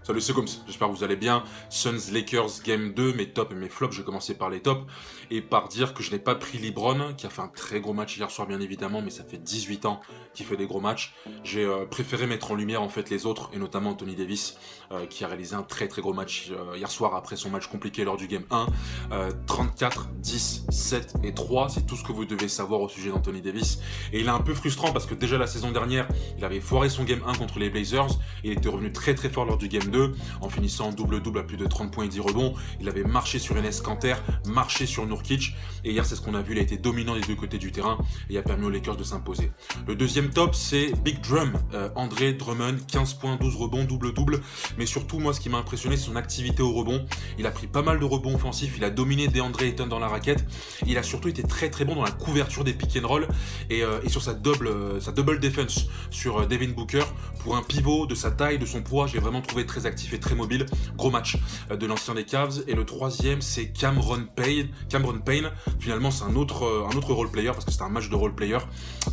Salut, c'est Combs, j'espère que vous allez bien. Suns Lakers Game 2, mes tops et mes flops. Je vais commencer par les tops et par dire que je n'ai pas pris LeBron, qui a fait un très gros match hier soir bien évidemment, mais ça fait 18 ans qu'il fait des gros matchs. J'ai préféré mettre en lumière en fait les autres, et notamment Anthony Davis, qui a réalisé un très très gros match hier soir après son match compliqué lors du Game 1. 34, 10, 7 et 3, c'est tout ce que vous devez savoir au sujet d'Anthony Davis. Et il est un peu frustrant parce que déjà la saison dernière, il avait foiré son Game 1 contre les Blazers, il était revenu très très fort lors du Game 2, en finissant en double-double à plus de 30 points et 10 rebonds. Il avait marché sur Enes Kanter, marché sur Nurkic, et hier c'est ce qu'on a vu, il a été dominant des deux côtés du terrain et a permis aux Lakers de s'imposer. Le deuxième top, c'est Big Drum, André Drummond, 15 points, 12 rebonds, double-double, mais surtout moi ce qui m'a impressionné c'est son activité au rebond. Il a pris pas mal de rebonds offensifs, il a dominé DeAndre Ayton dans la raquette, il a surtout été très très bon dans la couverture des pick and roll et sur sa double defense sur Devin Booker. Pour un pivot de sa taille, de son poids, j'ai vraiment trouvé très actif et très mobile. Gros match de l'ancien des Cavs. Et le troisième, c'est Cameron Payne. Finalement, c'est un autre role player parce que c'était un match de role player.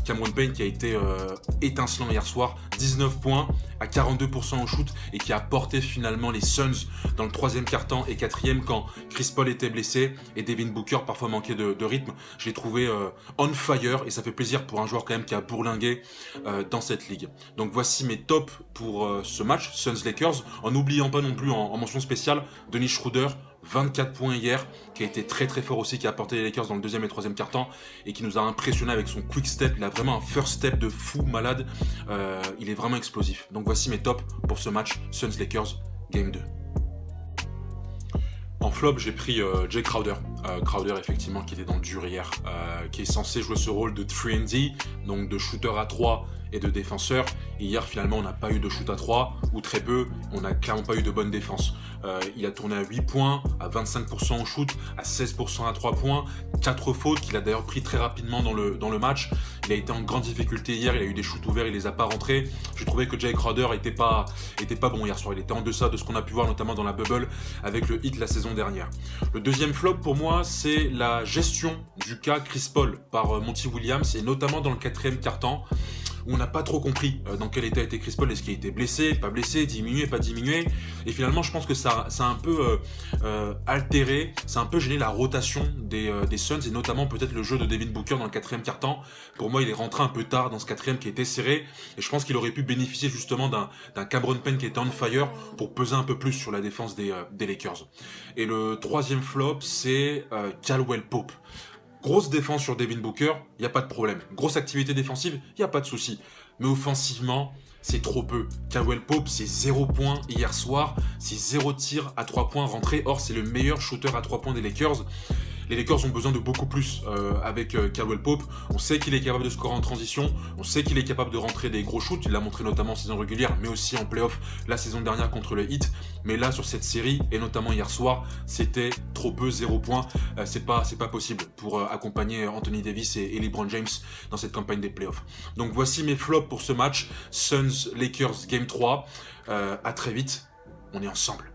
Cameron Payne qui a été étincelant hier soir, 19 points à 42% au shoot et qui a porté finalement les Suns dans le troisième quart-temps et quatrième quand Chris Paul était blessé et Devin Booker parfois manquait de rythme. Je l'ai trouvé on fire et ça fait plaisir pour un joueur quand même qui a bourlingué dans cette ligue. Donc voici mes tops pour ce match Suns Lakers, en n'oubliant pas non plus en mention spéciale Dennis Schroeder, 24 points hier, qui a été très très fort aussi, qui a apporté les Lakers dans le deuxième et troisième quart-temps et qui nous a impressionné avec son quick step. Il a vraiment un first step de fou malade, il est vraiment explosif. Donc voici mes tops pour ce match Suns Lakers Game 2. En flop, j'ai pris Jay Crowder. Crowder, effectivement, qui était dans le dur hier, qui est censé jouer ce rôle de 3&D, donc de shooter à 3 et de défenseur. Et hier, finalement, on n'a pas eu de shoot à 3, ou très peu. On n'a clairement pas eu de bonne défense. Il a tourné à 8 points, à 25% au shoot, à 16% à 3 points, 4 fautes qu'il a d'ailleurs pris très rapidement dans le match. Il a été en grande difficulté hier, il a eu des shoots ouverts, il les a pas rentrés. J'ai trouvé que Jay Crowder était pas bon hier soir. Il était en deçà de ce qu'on a pu voir, notamment dans la bubble, avec le Heat la saison dernière. Le deuxième flop pour moi, c'est la gestion du cas Chris Paul par Monty Williams, et notamment dans le quatrième quart-temps, où on n'a pas trop compris dans quel état était Chris Paul, est-ce qu'il était blessé, pas blessé, diminué, pas diminué, et finalement je pense que ça a un peu altéré, ça a un peu gêné la rotation des Suns, et notamment peut-être le jeu de Devin Booker dans le quatrième quart-temps. Pour moi il est rentré un peu tard dans ce quatrième qui était serré, et je pense qu'il aurait pu bénéficier justement d'un Cameron Payne qui était on fire pour peser un peu plus sur la défense des Lakers. Et le troisième flop, c'est Caldwell Pope. Grosse défense sur Devin Booker, il n'y a pas de problème. Grosse activité défensive, il n'y a pas de souci. Mais offensivement, c'est trop peu. Caldwell Pope, c'est 0 points hier soir, c'est 0 tir à 3 points rentré. Or, c'est le meilleur shooter à 3 points des Lakers. Les Lakers ont besoin de beaucoup plus avec Caldwell Pope. On sait qu'il est capable de scorer en transition, on sait qu'il est capable de rentrer des gros shoots, il l'a montré notamment en saison régulière, mais aussi en playoff la saison dernière contre le Heat. Mais là, sur cette série, et notamment hier soir, c'était trop peu, 0 points. C'est pas possible pour accompagner Anthony Davis et LeBron James dans cette campagne des playoffs. Donc voici mes flops pour ce match, Suns Lakers Game 3. À très vite, on est ensemble.